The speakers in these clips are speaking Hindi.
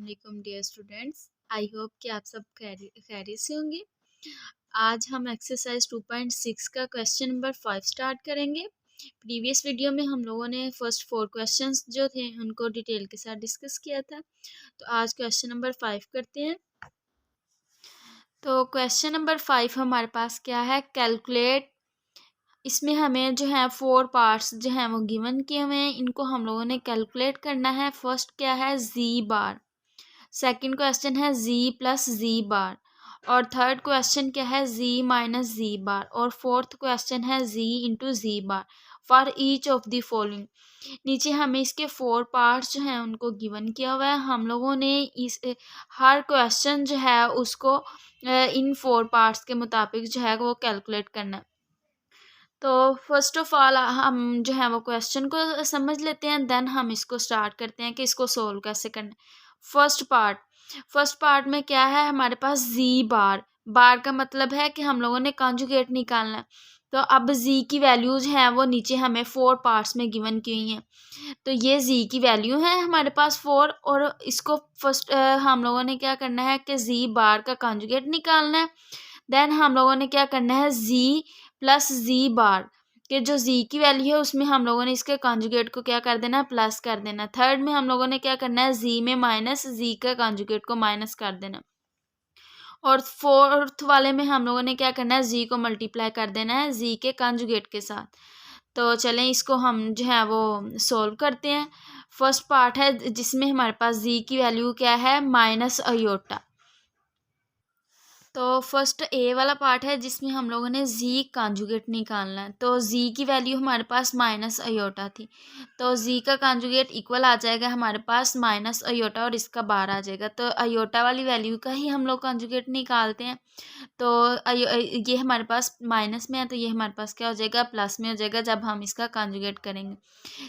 वालेकुम डियर स्टूडेंट्स। आई होप कि आप सब खैरियत से होंगे। आज हम एक्सरसाइज 2.6 का क्वेश्चन नंबर 5 स्टार्ट करेंगे। प्रीवियस वीडियो में हम लोगों ने फर्स्ट 4 क्वेश्चंस जो थे उनको डिटेल के साथ डिस्कस किया था। तो आज क्वेश्चन नंबर 5 करते हैं। तो क्वेश्चन नंबर 5 हमारे पास क्या है, कैलकुलेट। इसमें हमें जो है 4 पार्ट्स जो हैं वो गिवन किए हुए हैं, इनको हम लोगों ने कैलकुलेट करना है। फर्स्ट क्या है, जी बार। सेकंड क्वेश्चन है z प्लस जी बार। और थर्ड क्वेश्चन क्या है, z माइनस जी बार। और फोर्थ क्वेश्चन है z into z bar for each of the following. नीचे हमें इसके 4 पार्ट्स जो हैं उनको गिवन किया हुआ है। हम लोगों ने इस हर क्वेश्चन जो है उसको इन 4 पार्ट्स के मुताबिक जो है वो कैलकुलेट करना है। तो फर्स्ट ऑफ ऑल हम जो है वो क्वेश्चन को समझ लेते हैं, देन हम इसको स्टार्ट करते हैं कि इसको सोल्व कैसे करना है। फर्स्ट पार्ट में क्या है, हमारे पास जी बार। बार का मतलब है कि हम लोगों ने कॉन्जुगेट निकालना है। तो अब जी की वैल्यूज हैं वो नीचे हमें 4 पार्ट्स में गिवन की हुई हैं। तो ये जी की वैल्यू है हमारे पास 4, और इसको फर्स्ट हम लोगों ने क्या करना है कि जी बार का कॉन्जुगेट निकालना है। देन हम लोगों ने क्या करना है, जी प्लस जी बार के जो जी की वैल्यू है उसमें हम लोगों ने इसके कॉन्जुगेट को क्या कर देना है, प्लस कर देना। थर्ड में हम लोगों ने क्या करना है, जी में माइनस जी का कॉन्जुगेट को माइनस कर देना। और फोर्थ वाले में हम लोगों ने क्या करना है, जी को मल्टीप्लाई कर देना है जी के कॉन्जुगेट के साथ। तो चलें इसको हम जो है वो सोल्व करते हैं। फर्स्ट पार्ट है जिसमें हमारे पास जी की वैल्यू क्या है, माइनस अयोटा। तो फर्स्ट ए वाला पार्ट है जिसमें हम लोगों ने जी कॉन्जुगेट निकालना है। तो जी की वैल्यू हमारे पास माइनस अयोटा थी, तो जी का कॉन्जुगेट इक्वल आ जाएगा हमारे पास माइनस अयोटा, और इसका बार आ जाएगा। तो अयोटा वाली वैल्यू का ही हम लोग कॉन्जुगेट निकालते हैं। तो ये हमारे पास माइनस में है, तो ये हमारे पास क्या हो जाएगा, प्लस में हो जाएगा जब हम इसका कॉन्जुगेट करेंगे।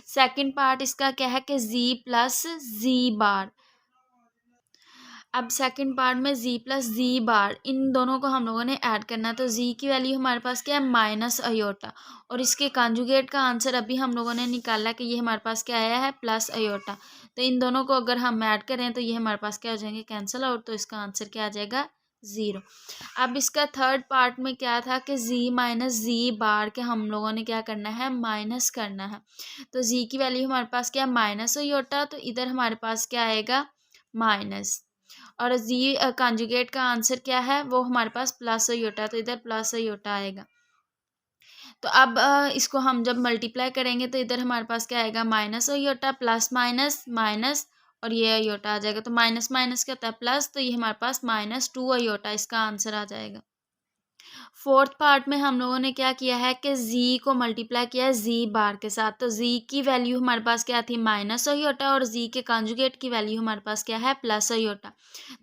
सेकेंड पार्ट इसका क्या है कि जी प्लस जी बार। अब सेकंड पार्ट में z प्लस जी बार, इन दोनों को हम लोगों ने ऐड करना है। तो z की वैल्यू हमारे पास क्या है, माइनस अयोटा, और इसके कॉन्जुगेट का आंसर अभी हम लोगों ने निकाला कि ये हमारे पास क्या आया है, प्लस अयोटा। तो इन दोनों को अगर हम ऐड करें तो ये हमारे पास क्या हो जाएंगे, कैंसिल आउट। तो इसका आंसर क्या आ जाएगा, 0। अब इसका थर्ड पार्ट में क्या था कि z माइनस जी बार के हम लोगों ने क्या करना है, माइनस करना है। तो z की वैल्यू हमारे पास क्या है, माइनस अयोटा, तो इधर हमारे पास क्या आएगा, माइनस। और जी कॉन्जुगेट का आंसर क्या है, वो हमारे पास प्लस अयोटा, तो इधर प्लस अयोटा आएगा। तो अब इसको हम जब मल्टीप्लाई करेंगे तो इधर हमारे पास क्या आएगा, minus iota plus minus minus, और ये अयोटा आ जाएगा। तो माइनस माइनस क्या होता है, प्लस, तो ये हमारे पास -2 अयोटा इसका आंसर आ जाएगा। फोर्थ पार्ट में हम लोगों ने क्या किया है कि z को मल्टीप्लाई किया है जी बार के साथ। तो z की वैल्यू हमारे पास क्या थी, माइनस अयोटा, और z के कॉन्जुगेट की वैल्यू हमारे पास क्या है, प्लस अयोटा।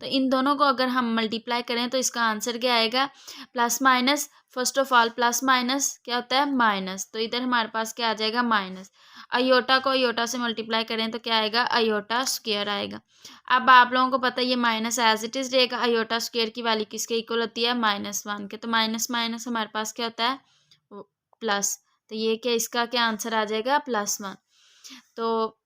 तो इन दोनों को अगर हम मल्टीप्लाई करें तो इसका आंसर क्या आएगा, plus minus. First of all plus minus क्या होता है, माइनस, तो इधर हमारे पास क्या आ जाएगा, माइनस। अयोटा को अयोटा से मल्टीप्लाई करें तो क्या आएगा, अयोटा स्क्वायर आएगा। अब आप लोगों को पता है ये माइनस एज इट इज रहेगा। अयोटा स्क्वायर की वैल्यू किसके इक्वल होती है, -1 के। तो माइनस माइनस हमारे पास क्या होता है, प्लस। तो ये क्या, इसका क्या आंसर आ जाएगा, +1। तो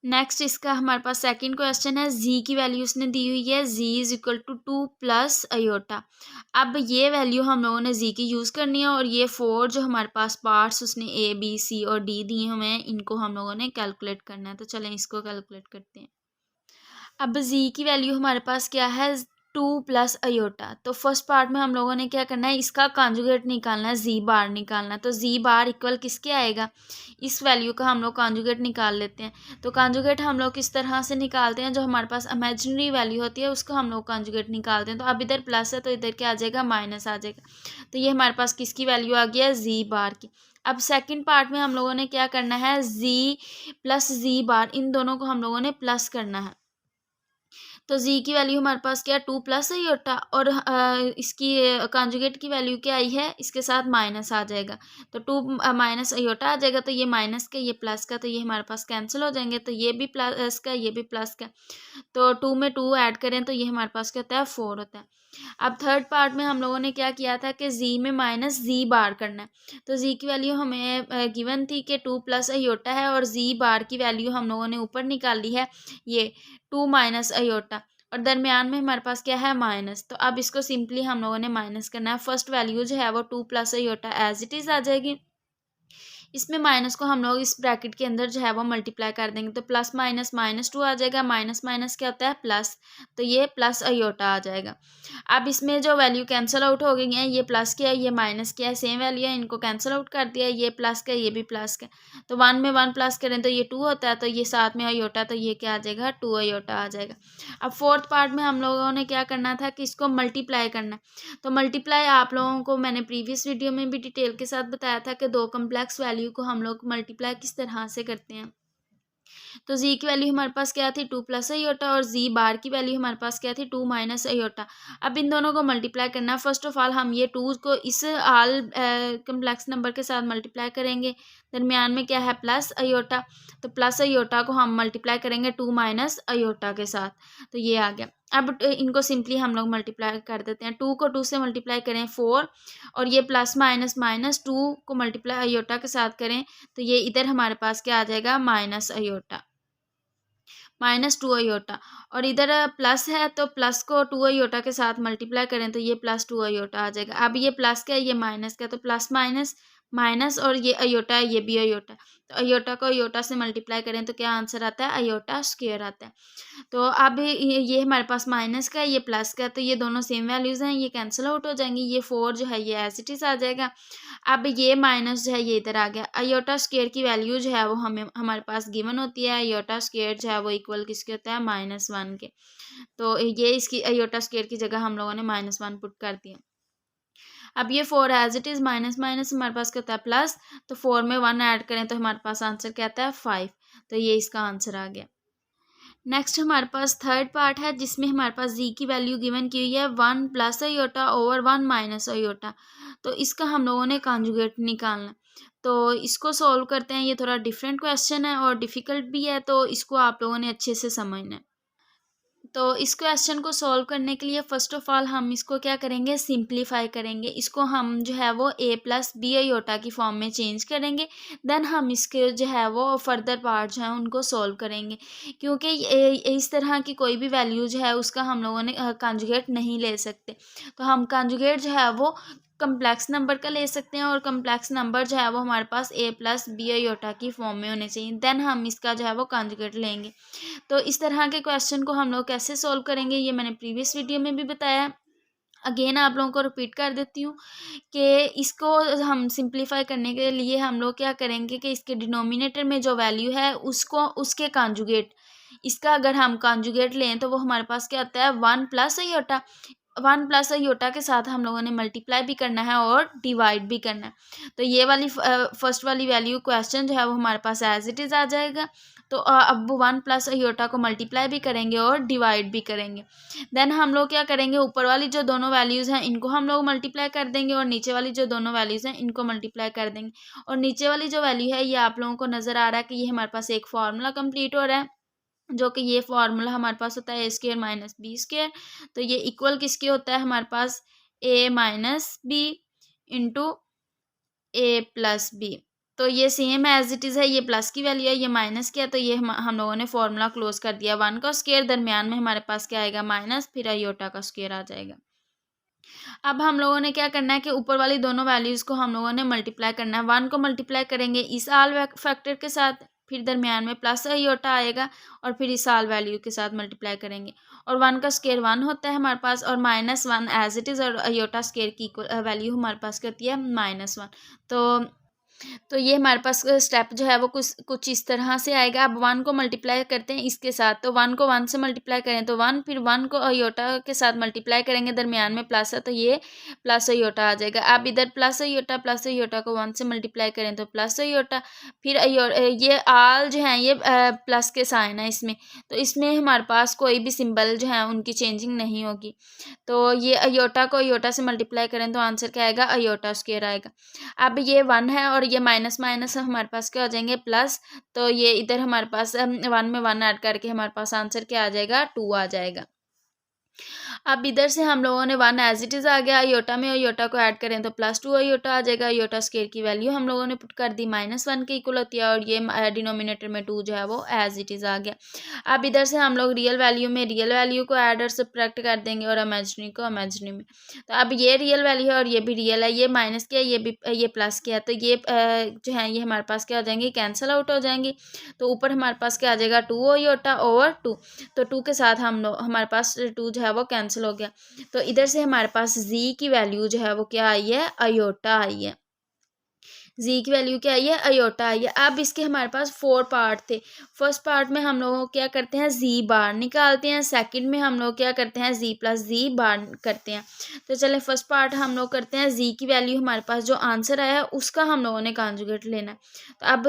नेक्स्ट इसका हमारे पास सेकंड क्वेश्चन है, जी की वैल्यू उसने दी हुई है, G is equal to 2 plus iota. अब ये वैल्यू हम लोगों ने जी की यूज़ करनी है, और ये 4 जो हमारे पास पार्ट्स उसने ए बी सी और डी दिए हुए हैं, इनको हम लोगों ने कैलकुलेट करना है। तो चलें इसको कैलकुलेट करते हैं। अब जी की वैल्यू हमारे पास क्या है, 2 प्लस अयोटा। तो फर्स्ट पार्ट में हम लोगों ने क्या करना है, इसका कॉन्जुगेट निकालना है, जी बार निकालना है। तो जी बार इक्वल किसके आएगा, इस वैल्यू का हम लोग कॉन्जुगेट निकाल लेते हैं। तो कॉन्जुगेट हम लोग किस तरह से निकालते हैं, जो हमारे पास इमेजिनरी वैल्यू होती है उसको हम लोग कॉन्जुगेट निकालते हैं। तो अब इधर प्लस है तो इधर क्या आ जाएगा, माइनस आ जाएगा। तो ये हमारे पास किसकी वैल्यू आ गया, जी बार की। अब सेकंड पार्ट में हम लोगों ने क्या करना है, जी प्लस जी बार, इन दोनों को हम लोगों ने प्लस करना है। तो जी की वैल्यू हमारे पास क्या, 2 प्लस अयोटा, और इसकी कॉन्जुगेट की वैल्यू क्या आई है, इसके साथ माइनस आ जाएगा। तो 2 माइनस अयोटा आ जाएगा, तो ये माइनस का ये प्लस का, तो ये हमारे पास कैंसिल हो जाएंगे। तो ये भी प्लस का, ये भी प्लस का। तो 2 में 2 ऐड करें तो ये हमारे पास क्या होता है, 4 होता है। अब थर्ड पार्ट में हम लोगों ने क्या किया था कि जी में माइनस जी बार करना है। तो जी की वैल्यू हमें गिवन थी कि 2 प्लस अयोटा है और जी बार की वैल्यू हम लोगों ने ऊपर निकाली है ये 2 माइनस अयोटा, और दरमियान में हमारे पास क्या है माइनस। तो अब इसको सिंपली हम लोगों ने माइनस करना है। फर्स्ट वैल्यू जो है वो 2 plus iota as it is आ जाएगी। इसमें माइनस को हम लोग इस ब्रैकेट के अंदर जो है वो मल्टीप्लाई कर देंगे, तो प्लस माइनस माइनस 2 आ जाएगा। माइनस माइनस क्या होता है प्लस, तो ये प्लस अयोटा आ जाएगा। अब इसमें जो वैल्यू कैंसिल आउट हो गई है, ये प्लस क्या है ये माइनस क्या है, सेम वैल्यू है, इनको कैंसिल आउट कर दिया। ये प्लस का ये भी प्लस का, तो 1 में 1 प्लस करें तो ये 2 होता है, तो ये साथ में अयोटा, तो ये क्या आ जाएगा 2 अयोटा आ जाएगा। अब फोर्थ पार्ट में हम लोगों ने क्या करना था कि इसको मल्टीप्लाई करना है। तो मल्टीप्लाई आप लोगों को मैंने प्रीवियस वीडियो में भी डिटेल के साथ बताया था कि दो कम्प्लेक्स वैल्यू को हम लोग मल्टीप्लाई किस तरह से करते हैं। तो जी की वैल्यू हमारे पास क्या थी 2 प्लस अयोटा, और जी बार की वैल्यू हमारे पास क्या थी 2 माइनस अयोटा। अब इन दोनों को मल्टीप्लाई करना है। फर्स्ट ऑफ ऑल हम ये 2 को इस आल कम्प्लेक्स नंबर के साथ मल्टीप्लाई करेंगे। दरमियान में क्या है प्लस अयोटा, तो प्लस अयोटा को हम मल्टीप्लाई करेंगे 2 माइनस अयोटा के साथ, तो ये आ गया। अब इनको सिंपली हम लोग मल्टीप्लाई कर देते हैं। 2 को 2 से मल्टीप्लाई करें 4, और ये प्लस माइनस माइनस 2 को मल्टीप्लाई अयोटा के साथ करें तो ये इधर हमारे पास क्या आ जाएगा माइनस अयोटा, माइनस 2 अयोटा। और इधर प्लस है तो प्लस को 2 अयोटा के साथ मल्टीप्लाई करें तो ये प्लस 2 अयोटा आ जाएगा। अब ये प्लस का है ये माइनस का, तो प्लस माइनस माइनस, और ये अयोटा है ये भी अयोटा, तो अयोटा को अयोटा से मल्टीप्लाई करें तो क्या आंसर आता है अयोटा स्क्वायर आता है। तो अब ये हमारे पास माइनस का है ये प्लस का है, तो ये दोनों सेम वैल्यूज़ हैं, ये कैंसिल आउट हो जाएंगी। ये 4 जो है ये एज इट इज़ आ जाएगा। अब ये माइनस जो है ये इधर आ गया। अयोटा स्क्वायर की वैल्यू जो है वो हमें हमारे पास गिवन होती है। अयोटा स्क्वायर जो है वो इक्वल किसके होता है -1 के, तो ये इसकी अयोटा स्क्वायर की जगह हम लोगों ने -1 पुट कर दिया। अब ये 4 as it is minus minus हमारे पास क्या होता है प्लस, तो 4 में 1 ऐड करें तो हमारे पास आंसर क्या आता है 5, तो ये इसका आंसर आ गया। नेक्स्ट हमारे पास थर्ड पार्ट है जिसमें हमारे पास जी की वैल्यू गिवन की हुई है 1 plus iota over 1 minus iota. तो इसका हम लोगों ने कॉन्जुगेट निकालना, तो इसको सॉल्व करते हैं। ये थोड़ा डिफरेंट क्वेश्चन है और डिफ़िकल्ट भी है, तो इसको आप लोगों ने अच्छे से समझना है। तो इस क्वेश्चन को सॉल्व करने के लिए फ़र्स्ट ऑफ़ ऑल हम इसको क्या करेंगे सिंप्लीफाई करेंगे। इसको हम जो है वो a प्लस बी अयोटा की फॉर्म में चेंज करेंगे। देन हम इसके जो है वो फर्दर पार्ट जो है उनको सॉल्व करेंगे, क्योंकि इस तरह की कोई भी वैल्यू जो है उसका हम लोगों ने कॉन्जुगेट नहीं ले सकते। तो हम कॉन्जुगेट जो है वो कम्प्लेक्स नंबर का ले सकते हैं, और कम्प्लेक्स नंबर जो है वो हमारे पास a प्लस बी अयोटा की फॉर्म में होने चाहिए। देन हम इसका जो है वो कॉन्जुगेट लेंगे। तो इस तरह के क्वेश्चन को हम लोग कैसे सॉल्व करेंगे ये मैंने प्रीवियस वीडियो में भी बताया। अगेन आप लोगों को रिपीट कर देती हूँ कि इसको हम सिंप्लीफाई करने के लिए हम लोग क्या करेंगे कि इसके डिनोमिनेटर में जो वैल्यू है उसको उसके कॉन्जुगेट, इसका अगर हम कॉन्जुगेट लें तो वो हमारे पास क्या होता है 1 प्लस अयोटा। 1 प्लस अयोटा के साथ हम लोगों ने मल्टीप्लाई भी करना है और डिवाइड भी करना है। तो ये वाली फर्स्ट वाली वैल्यू क्वेश्चन जो है वो हमारे पास एज इट इज़ आ जाएगा। तो अब 1 प्लस अयोटा को मल्टीप्लाई भी करेंगे और डिवाइड भी करेंगे। देन हम लोग क्या करेंगे ऊपर वाली जो दोनों वैल्यूज़ हैं इनको हम लोग मल्टीप्लाई कर देंगे, और नीचे वाली जो दोनों वैल्यूज़ हैं इनको मल्टीप्लाई कर देंगे। और नीचे वाली जो वैल्यू है ये आप लोगों को नज़र आ रहा है कि ये हमारे पास एक फार्मूला कंप्लीट हो रहा है, जो कि ये फार्मूला हमारे पास होता है ए स्क्वायर माइनस बी स्क्वायर। तो ये इक्वल किसके होता है हमारे पास ए माइनस बी इंटू ए प्लस बी। तो ये सेम एज इट इज़ है, ये प्लस की वैल्यू है ये माइनस की है, तो ये हम लोगों ने फार्मूला क्लोज कर दिया। 1 का स्क्वायर दरमियान में हमारे पास क्या आएगा माइनस, फिर अयोटा का स्क्वायर आ जाएगा। अब हम लोगों ने क्या करना है कि ऊपर वाली दोनों वैल्यूज़ को हम लोगों ने मल्टीप्लाई करना है। 1 को मल्टीप्लाई करेंगे इस आल फैक्टर के साथ, फिर दरमियान में प्लस अयोटा आएगा, और फिर इस आल वैल्यू के साथ मल्टीप्लाई करेंगे। और 1 का स्क्वायर 1 होता है हमारे पास, और -1 एज इट इज़, और अयोटा स्क्वायर की वैल्यू हमारे पास क्या होती है -1। तो ये हमारे पास स्टेप जो है वो कुछ इस तरह से आएगा। अब 1 को मल्टीप्लाई करते हैं इसके साथ, तो 1 को 1 से मल्टीप्लाई करें तो 1, फिर 1 को अयोटा के साथ मल्टीप्लाई करेंगे, दरमियान में प्लस है तो ये प्लस अयोटा आ जाएगा। अब इधर प्लस अयोटा को 1 से मल्टीप्लाई करें तो प्लस अयोटा, फिर ये आल जो हैं ये प्लस के साइन है इसमें, तो इसमें हमारे पास कोई भी सिंबल जो है उनकी चेंजिंग नहीं होगी। तो ये अयोटा को अयोटा से मल्टीप्लाई करें तो आंसर क्या आएगा अयोटा स्क्वायर आएगा। अब ये 1 है और ये माइनस माइनस हमारे पास क्या हो जाएंगे प्लस, तो ये इधर हमारे पास 1 में 1 ऐड करके हमारे पास आंसर क्या आ जाएगा 2 आ जाएगा। अब इधर से हम लोगों ने 1 एज इट इज़ आ गया, अयोटा में अयोटा को ऐड करें तो +2 अयोटा आ जाएगा। अयोटा स्क्वायर की वैल्यू हम लोगों ने पुट कर दी -1 के इक्वल होती है, और ये डिनोमिनेटर में 2 जो है वो एज इट इज़ आ गया। अब इधर से हम लोग रियल वैल्यू में रियल वैल्यू को ऐड और सब्ट्रैक्ट कर देंगे, और इमेजिनरी को इमेजिनरी में। तो अब ये रियल वैल्यू है और ये भी रियल है, ये माइनस किया, ये भी ये प्लस किया, तो ये जो है ये हमारे पास क्या हो जाएंगे, कैंसिल आउट हो जाएंगे। तो ऊपर हमारे पास क्या आ जाएगा, 2 अयोटा ओवर 2, तो 2 के साथ हम लोग हमारे पास 2 जो है वो कैंसिल हो गया। तो इधर से हमारे पास z की वैल्यू जो है वो क्या आई है, अयोटा आई है। जी की वैल्यू क्या आई है, अयोटा आई है। अब इसके हमारे पास 4 पार्ट थे। फर्स्ट पार्ट में हम लोग क्या करते हैं, जी बार निकालते हैं। सेकंड में हम लोग क्या करते हैं, जी प्लस जी बार करते हैं। तो चले फर्स्ट पार्ट हम लोग करते हैं, जी की वैल्यू हमारे पास जो आंसर आया है उसका हम लोगों ने कॉन्जुगेट लेना है। तो अब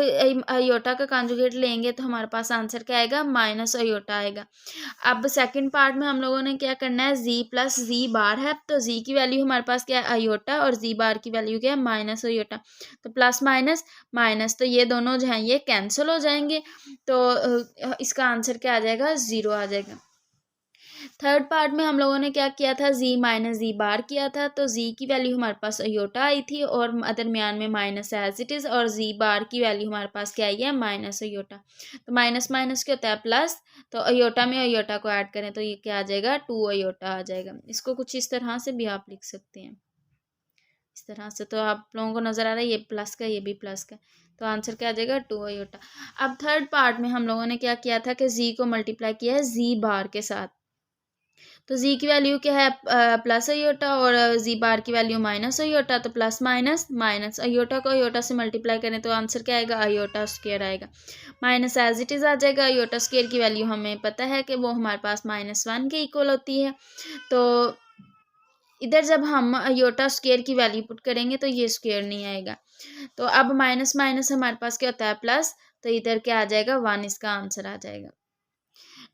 अयोटा का कॉन्जुगेट लेंगे तो हमारे पास आंसर क्या आएगा, माइनस अयोटा आएगा। अब सेकंड पार्ट में हम लोगों ने क्या करना है, जी प्लस जी बार है, तो जी की वैल्यू हमारे पास क्या है, अयोटा, और जी बार की वैल्यू क्या है, माइनस अयोटा। तो प्लस माइनस माइनस, तो ये दोनों जो हैं ये कैंसिल हो जाएंगे। तो इसका आंसर क्या आ जाएगा, 0 आ जाएगा। थर्ड पार्ट में हम लोगों ने क्या किया था, जी माइनस जी बार किया था। तो जी की वैल्यू हमारे पास अयोटा आई थी, और दरमियान में माइनस एज इट इज़, और जी बार की वैल्यू हमारे पास क्या आई है, माइनस अयोटा। तो माइनस माइनस क्या होता है, प्लस। तो अयोटा में अयोटा को ऐड करें तो ये क्या आ जाएगा, 2 अयोटा आ जाएगा। इसको कुछ इस तरह से भी आप लिख सकते हैं, इस तरह से। तो आप लोगों को नज़र आ रहा है, ये प्लस का, ये भी प्लस का। तो आंसर क्या आ जाएगा, 2 अयोटा। अब थर्ड पार्ट में हम लोगों ने क्या किया था कि जी को मल्टीप्लाई किया है जी बार के साथ। तो जी की वैल्यू क्या है, प्लस अयोटा, और जी बार की वैल्यू माइनस अयोटा। तो प्लस माइनस माइनस, अयोटा को अयोटा से मल्टीप्लाई करें तो आंसर क्या आएगा, अयोटा स्क्वायर आएगा। माइनस एज इट इज़ आ जाएगा। अयोटा स्क्वायर की वैल्यू हमें पता है कि वो हमारे पास -1 के इक्वल होती है। तो इधर जब हम अयोटा स्क्वायर की वैल्यू पुट करेंगे तो ये स्क्वायर नहीं आएगा। तो अब माइनस माइनस हमारे पास क्या होता है, प्लस। तो इधर क्या आ जाएगा, 1, इसका आंसर आ जाएगा।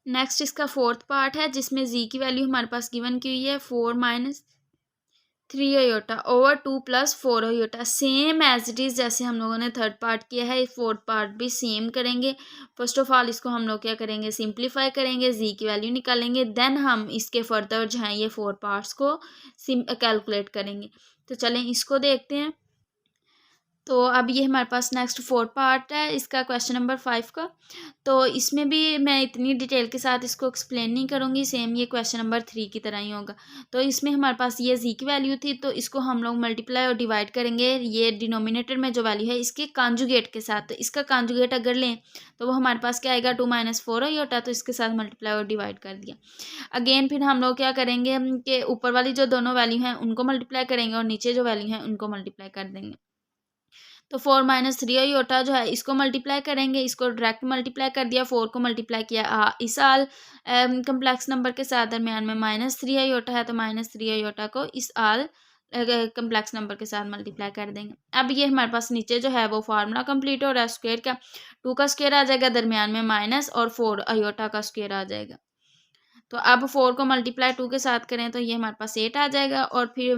नेक्स्ट इसका फोर्थ पार्ट है, जिसमें जी की वैल्यू हमारे पास गिवन की हुई है 4 minus 3 iota over 2 plus 4 iota. Same as it is जैसे हम लोगों ने थर्ड पार्ट किया है, फोर्थ पार्ट भी सेम करेंगे। फर्स्ट ऑफ ऑल इसको हम लोग क्या करेंगे, सिंप्लीफाई करेंगे, जी की वैल्यू निकालेंगे, देन हम इसके फर्दर जो हैं ये 4 पार्ट्स को कैलकुलेट करेंगे। तो चलें इसको देखते हैं। तो अब ये हमारे पास नेक्स्ट 4 पार्ट है इसका, क्वेश्चन नंबर 5 का। तो इसमें भी मैं इतनी डिटेल के साथ इसको एक्सप्लेन नहीं करूँगी, सेम ये क्वेश्चन नंबर 3 की तरह ही होगा। तो इसमें हमारे पास ये जी की वैल्यू थी, तो इसको हम लोग मल्टीप्लाई और डिवाइड करेंगे ये डिनोमिनेटर में जो वैल्यू है इसके कॉन्जुगेट के साथ। तो इसका कॉन्जुगेट अगर लें तो वो हमारे पास क्या आएगा, 2 - 4 अयोटा। तो इसके साथ मल्टीप्लाई और डिवाइड कर दिया। अगेन फिर हम लोग क्या करेंगे कि ऊपर वाली जो दोनों वैल्यू हैं उनको मल्टीप्लाई करेंगे, और नीचे जो वैल्यू हैं उनको मल्टीप्लाई कर देंगे। तो 4 - 3 अयोटा जो है इसको मल्टीप्लाई करेंगे, इसको डायरेक्ट मल्टीप्लाई कर दिया, 4 को मल्टीप्लाई किया इस आल कम्प्लेक्स नंबर के साथ, दरमियान में -3 अयोटा है, तो -3 अयोटा को इस आल कम्प्लेक्स नंबर के साथ मल्टीप्लाई कर देंगे। अब ये हमारे पास नीचे जो है वो फार्मूला कंप्लीट हो रहा है स्क्वायर का। 2 का स्क्वायर आ जाएगा, दरमियान में माइनस, और 4 अयोटा का स्क्वायर आ जाएगा। तो अब 4 को मल्टीप्लाई 2 के साथ करें तो ये हमारे पास 8 आ जाएगा, और फिर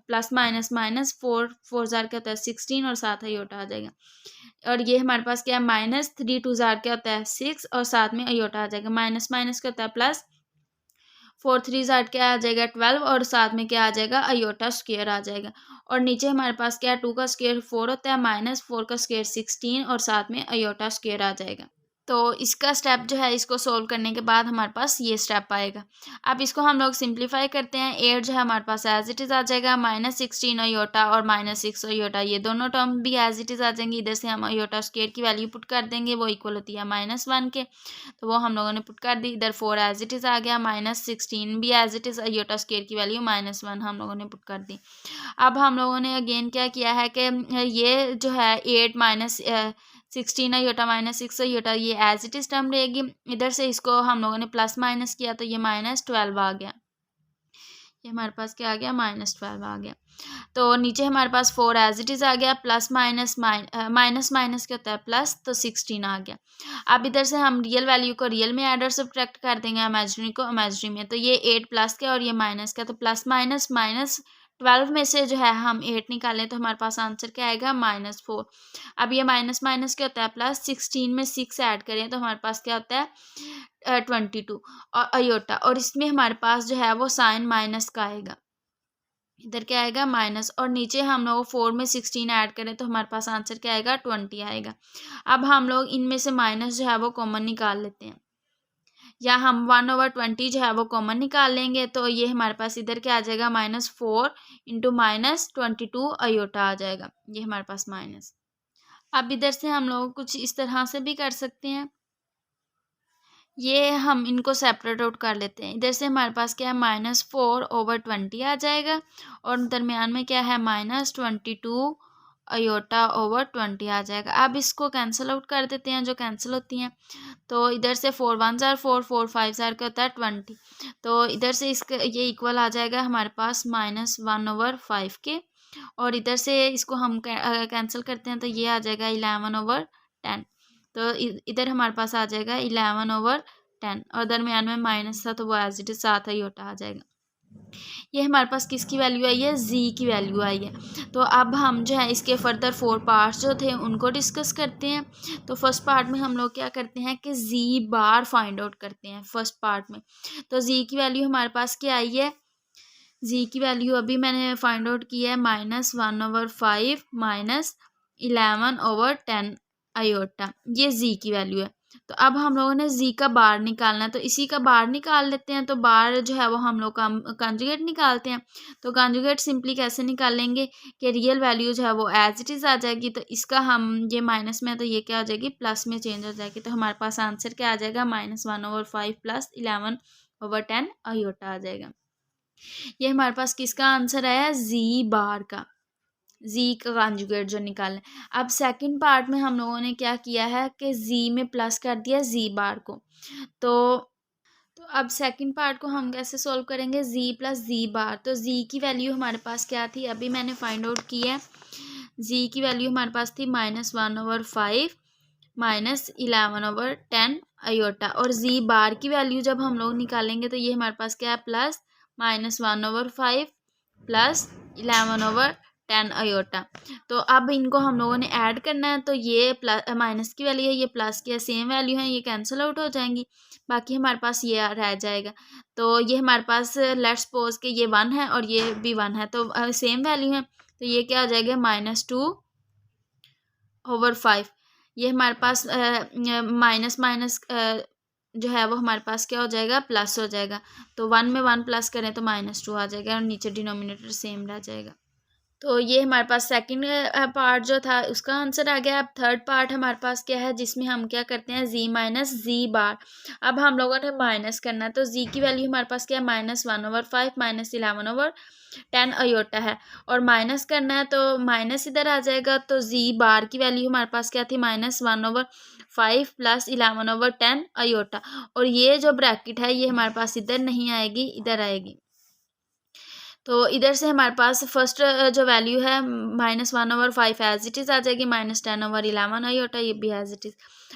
प्लस माइनस माइनस 4 4 जार क्या होता है 16, और 7 अयोटा आ जाएगा। और ये हमारे पास क्या है, -3 2 जार क्या होता है 6, और साथ में अयोटा आ जाएगा। माइनस माइनस क्या होता है प्लस, 4 3 जार क्या आ जाएगा 12, और साथ में क्या आ जाएगा, अयोटा स्क्वायर आ जाएगा। और नीचे हमारे पास क्या है, 2 का स्क्वायर 4 होता है, -4 का स्क्वायर 16, और साथ में अयोटा स्क्वायर आ जाएगा। तो इसका स्टेप जो है इसको सोल्व करने के बाद हमारे पास ये स्टेप आएगा। अब इसको हम लोग सिंप्लीफाई करते हैं। 8 जो है हमारे पास एज इट इज़ आ जाएगा, -16 अयोटा और -6 अयोटा, ये दोनों टर्म भी एज इट इज़ आ जाएंगी। इधर से हम अयोटा स्क्वायर की वैल्यू पुट कर देंगे, वो इक्वल होती है -1 के, तो वो हम लोगों ने पुट कर दी। इधर 4 एज इट इज़ आ गया, -16 भी as it is, iota square की वैल्यू -1 हम लोगों ने पुट कर दी। अब हम लोगों ने अगेन क्या किया है कि ये जो है 8 - 16 अयोटा -6 अयोटा, ये एज इट इज़ टर्म रहेगी। इधर से इसको हम लोगों ने प्लस माइनस किया तो ये -12 आ गया। ये हमारे पास क्या आ गया, -12 आ गया। तो नीचे हमारे पास 4 एज इट इज़ आ गया, प्लस माइनस माइनस क्या होता है प्लस, तो 16 आ गया। अब इधर से हम रियल वैल्यू को रियल में ऐड और सब्ट्रैक्ट कर देंगे, इमेजिनरी को इमेजिनरी में। तो ये 8 प्लस का और ये माइनस का, तो प्लस माइनस माइनस 12 में से जो है हम 8 निकालें तो हमारे पास आंसर क्या आएगा -4। अब ये माइनस माइनस क्या होता है प्लस, 16 में 6 ऐड करें तो हमारे पास क्या होता है 22 और अयोटा, और इसमें हमारे पास जो है वो साइन माइनस का आएगा, इधर क्या आएगा माइनस, और नीचे हम लोग 4 में 16 ऐड करें तो हमारे पास आंसर क्या आएगा 20 आएगा। अब हम लोग इनमें से माइनस जो है वो कॉमन निकाल लेते हैं, या हम 1/20 जो है वो कॉमन निकाल लेंगे, तो ये हमारे पास इधर क्या आ जाएगा -4 इंटू -22 अयोटा आ जाएगा, ये हमारे पास माइनस। अब इधर से हम लोग कुछ इस तरह से भी कर सकते हैं, ये हम इनको सेपरेट आउट कर लेते हैं। इधर से हमारे पास क्या है -4/20 आ जाएगा, और दरमियान में क्या है -22 अयोटा ओवर 20 आ जाएगा। अब इसको कैंसिल आउट कर देते हैं, जो कैंसिल होती हैं, तो इधर से 4 1 जार 4 4 5 जार क्या होता है 20, तो इधर से इसका ये इक्वल आ जाएगा हमारे पास -1/5 के, और इधर से इसको हम कैंसिल करते हैं तो ये आ जाएगा 11/10, तो इधर हमारे पास आ जाएगा 11/10, और दरमियान में माइनस था तो वो एज इट इज 7 अयोटा आ जाएगा। ये हमारे पास किसकी वैल्यू आई है, जी की वैल्यू आई है। तो अब हम जो है इसके फर्दर 4 पार्ट्स जो थे उनको डिस्कस करते हैं। तो फर्स्ट पार्ट में हम लोग क्या करते हैं कि जी बार फाइंड आउट करते हैं फर्स्ट पार्ट में। तो जी की वैल्यू हमारे पास क्या आई है, जी की वैल्यू अभी मैंने फाइंड आउट की है -1/5 -11/10 अयोटा, ये जी की वैल्यू है। तो अब हम लोगों ने जी का बार निकालना है, तो इसी का बार निकाल लेते हैं। तो बार जो है वो हम लोग कंजुगेट निकालते हैं। तो कंजुगेट सिंपली कैसे निकालेंगे कि रियल वैल्यू जो है वो एज इट इज़ आ जाएगी, तो इसका हम ये माइनस में है तो ये क्या हो जाएगी प्लस में चेंज हो जाएगी, तो हमारे पास आंसर क्या आ जाएगा -1/5 +11/10 अयोटा आ जाएगा। ये हमारे पास किसका आंसर आया, जी बार का, जी का कॉन्जुगेट जो निकालना है। अब सेकंड पार्ट में हम लोगों ने क्या किया है कि जी में प्लस कर दिया जी बार को। तो अब सेकंड पार्ट को हम कैसे सॉल्व करेंगे, जी प्लस जी बार। तो जी की वैल्यू हमारे पास क्या थी, अभी मैंने फाइंड आउट की है। जी की वैल्यू हमारे पास थी -1/5 -11/10 अयोटा, और जी बार की वैल्यू जब हम लोग निकालेंगे तो ये हमारे पास क्या है प्लस -1/5 +11/10 अयोटा। तो अब इनको हम लोगों ने ऐड करना है, तो ये प्लस माइनस की वैल्यू है, ये प्लस की सेम वैल्यू है, ये कैंसिल आउट हो जाएंगी, बाकी हमारे पास ये रह जाएगा। तो ये हमारे पास लेट्स सपोज के ये 1 है और ये भी 1 है, तो सेम वैल्यू है, तो ये क्या हो जाएगा -2/5। ये हमारे पास माइनस माइनस जो है वो हमारे पास क्या हो जाएगा प्लस हो जाएगा, तो 1 में 1 प्लस करें तो -2 आ जाएगा, और नीचे डिनोमिनेटर सेम रह जाएगा। तो ये हमारे पास सेकंड पार्ट जो था उसका आंसर आ गया। अब थर्ड पार्ट हमारे पास क्या है, जिसमें हम क्या करते हैं जी माइनस जी बार। अब हम लोगों ने माइनस करना है, तो जी की वैल्यू हमारे पास क्या है -1/5 -11/10 अयोटा है, और माइनस करना है तो माइनस इधर आ जाएगा, तो जी बार की वैल्यू हमारे पास क्या थी -1/5 +11/10 अयोटा, और ये जो ब्रैकेट है ये हमारे पास इधर नहीं आएगी, इधर आएगी। तो इधर से हमारे पास फर्स्ट जो वैल्यू है -1/5 एज इट इज़ आ जाएगी, -10/11 अयोटा, ये भी एज इट इज़।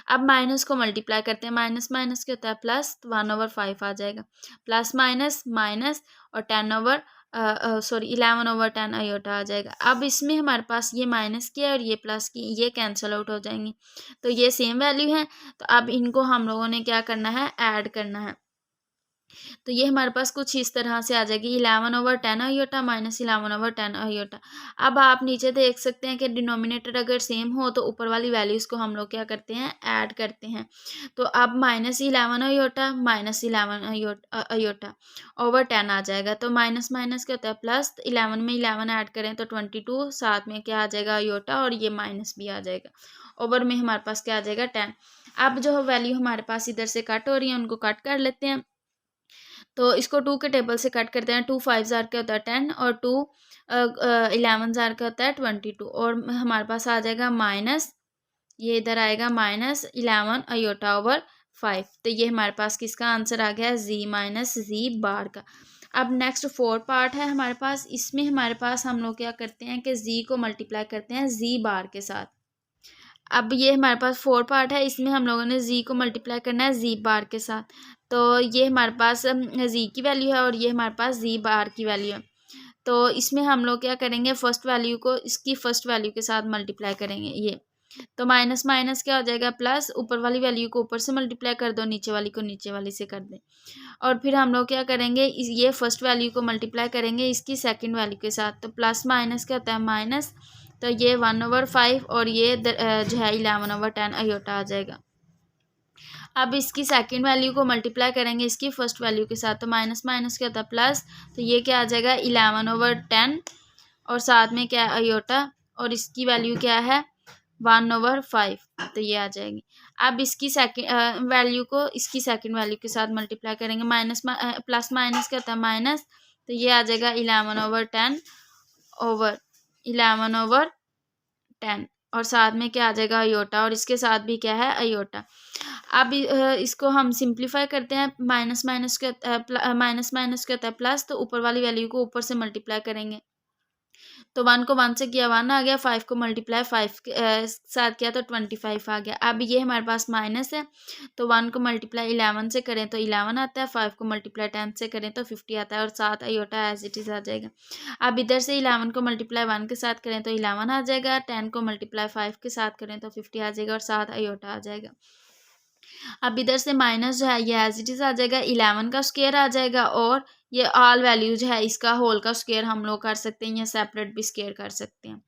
अब माइनस को मल्टीप्लाई करते हैं, माइनस माइनस क्या होता है प्लस, 1/5 आ जाएगा, प्लस माइनस माइनस, और 11/10 अयोटा आ जाएगा। अब इसमें हमारे पास ये माइनस की है और ये प्लस की, ये कैंसिल आउट हो जाएंगी, तो ये सेम वैल्यू है। तो अब इनको हम लोगों ने क्या करना है, ऐड करना है। तो ये हमारे पास कुछ इस तरह से आ जाएगी 11/10 अयोटा -11/10 अयोटा। अब आप नीचे देख सकते हैं कि डिनोमिनेटर अगर सेम हो तो ऊपर वाली वैल्यूज़ को हम लोग क्या करते हैं, ऐड करते हैं। तो अब -11 अयोटा -11 अयोटा ओवर 10 आ जाएगा, तो माइनस माइनस क्या होता है प्लस, 11 में 11 ऐड करें तो 22, साथ में क्या आ जाएगा अयोटा, और ये माइनस भी आ जाएगा, ओवर में हमारे पास क्या आ जाएगा 10। अब जो वैल्यू हमारे पास इधर से कट हो रही है उनको कट कर लेते हैं। तो इसको 2 के टेबल से कट करते हैं, 2 5 जार क्या होता है 10, और 2 11 जार क्या होता है 22, और हमारे पास आ जाएगा माइनस, ये इधर आएगा -11 अयोटा ओवर 5। तो ये हमारे पास किसका आंसर आ गया, जी माइनस जी बार का। अब नेक्स्ट 4 पार्ट है हमारे पास, इसमें हमारे पास हम लोग क्या करते हैं कि जी को मल्टीप्लाई करते हैं जी बार के साथ। अब ये हमारे पास 4 पार्ट है, इसमें हम लोगों ने जी को मल्टीप्लाई करना है जी बार के साथ। तो ये हमारे पास जी की वैल्यू है और ये हमारे पास जी बार की वैल्यू है। तो इसमें हम लोग क्या करेंगे, फर्स्ट वैल्यू को इसकी फर्स्ट वैल्यू के साथ मल्टीप्लाई करेंगे ये, तो माइनस माइनस क्या हो जाएगा प्लस, ऊपर वाली वैल्यू को ऊपर से मल्टीप्लाई कर दो, नीचे वाली को नीचे वाली से कर दें। और फिर हम लोग क्या करेंगे, ये फर्स्ट वैल्यू को मल्टीप्लाई करेंगे इसकी सेकंड वैल्यू के साथ, तो प्लस माइनस क्या होता है माइनस, तो ये 1/5 और ये जो है 11/10 अयोटा आ जाएगा। अब इसकी सेकंड वैल्यू को मल्टीप्लाई करेंगे इसकी फर्स्ट वैल्यू के साथ, तो माइनस माइनस क्या होता है प्लस, तो ये क्या आ जाएगा 11/10 और साथ में क्या है अयोटा, और इसकी वैल्यू क्या है 1/5, तो ये आ जाएगी। अब इसकी सेकंड वैल्यू को इसकी सेकंड वैल्यू के साथ मल्टीप्लाई करेंगे, प्लस माइनस क्या होता है माइनस, तो ये आ जाएगा 11/10 और साथ में क्या आ जाएगा अयोटा, और इसके साथ भी क्या है अयोटा। अब इसको हम सिंप्लीफाई करते हैं, माइनस माइनस क्या होता है प्लस, तो ऊपर वाली वैल्यू को ऊपर से मल्टीप्लाई करेंगे, तो 1 को 1 से किया 1 आ गया, 5 को मल्टीप्लाई 5 के साथ किया तो 25 आ गया। अब ये हमारे पास माइनस है, तो 1 को मल्टीप्लाई 11 से करें तो 11 आता है, 5 को मल्टीप्लाई 10 से करें तो 50 आता है, और साथ अयोटा एज इट इज़ आ जाएगा। अब इधर से 11 को मल्टीप्लाई 1 के साथ करें तो 11 आ जाएगा, 10 को मल्टीप्लाई 5 के साथ करें तो 50 आ जाएगा, और साथ अयोटा आ जाएगा। अब इधर से माइनस जो है ये एज इट इज़ आ जाएगा, 11 का स्क्वायर आ जाएगा, और ये ऑल वैल्यूज है इसका होल का स्क्वायर हम लोग कर सकते हैं या सेपरेट भी स्क्वायर कर सकते हैं।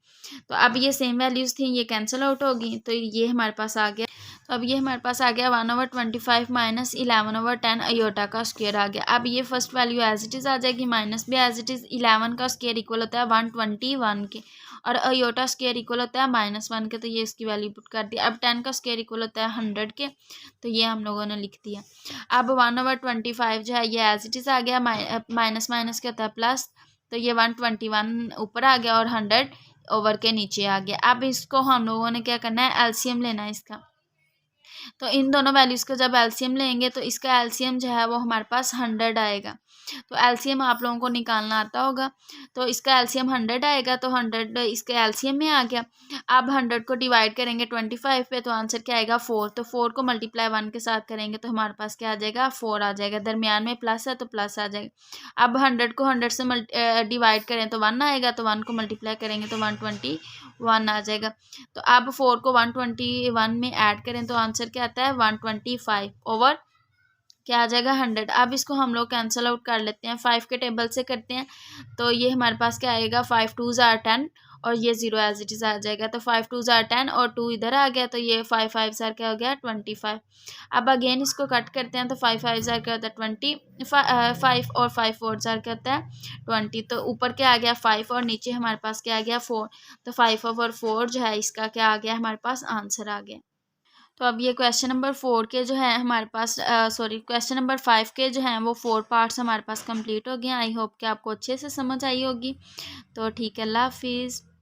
तो अब ये सेम वैल्यूज थी, ये कैंसिल आउट होगी, तो ये हमारे पास आ गया। तो अब ये हमारे पास आ गया 1/25 माइनस 11/10 अयोटा का स्क्वायर आ गया। अब ये first value as it is आ जाएगी, माइनस भी एज इट इज़, 11 का स्क्वायर इक्वल होता है 121 के, और अयोटा स्क्वायर इक्वल होता है -1 के, तो ये इसकी वैल्यू पुट कर दी। अब 10 का स्क्वायर इक्वल होता है 100 के, तो ये हम लोगों ने लिख दिया। अब 1/25 जो है ये एज इट इज़ आ गया, माइनस माइनस क्या होता है प्लस, तो ये 121 ऊपर आ गया और 100 ओवर के नीचे आ गया। अब इसको हम लोगों ने क्या करना है, एलसीएम लेना है इसका। तो इन दोनों वैल्यूज़ का जब एलसीएम लेंगे तो इसका एलसीएम जो है वो हमारे पास 100 आएगा। तो एलसीएम आप लोगों को निकालना आता होगा, तो इसका एलसीएम 100 आएगा, तो 100 इसके एलसीएम में आ गया। अब 100 को डिवाइड करेंगे 25 पे, तो आंसर क्या आएगा 4, तो 4 को मल्टीप्लाई 1 के साथ करेंगे तो हमारे पास क्या आ जाएगा 4 आ जाएगा, दरमियान में प्लस है तो प्लस आ जाएगा। अब 100 को 100 से डिवाइड करें तो 1 आएगा, तो 1 को मल्टीप्लाई करेंगे तो 121 आ जाएगा। तो अब 4 को 121 में ऐड करें तो आंसर क्या आता है 125 ओवर क्या आ जाएगा 100। अब इसको हम लोग कैंसिल आउट कर लेते हैं, 5 के टेबल से करते हैं, तो ये हमारे पास क्या आएगा 5 2 ज़ार 10 और ये 0 एज इट इज़ आ जाएगा। तो 5 2 ज़ार 10 और 2 इधर आ गया, तो ये 5 5 ज़ार क्या हो गया 25। अब अगेन इसको कट करते हैं, तो 5 5 ज़ार क्या होता है 25 और 5 4 ज़ार क्या होता है 20। तो ऊपर क्या आ गया 5 और नीचे हमारे पास क्या आ गया 4, तो 5 और 4 जो है इसका क्या आ गया हमारे पास आंसर आ गया। तो अब ये क्वेश्चन नंबर 4 के जो है हमारे पास क्वेश्चन नंबर 5 के जो हैं वो 4 पार्ट्स हमारे पास कंप्लीट हो गए। आई होप कि आपको अच्छे से समझ आई होगी। तो ठीक है, अल्लाह हाफिज़।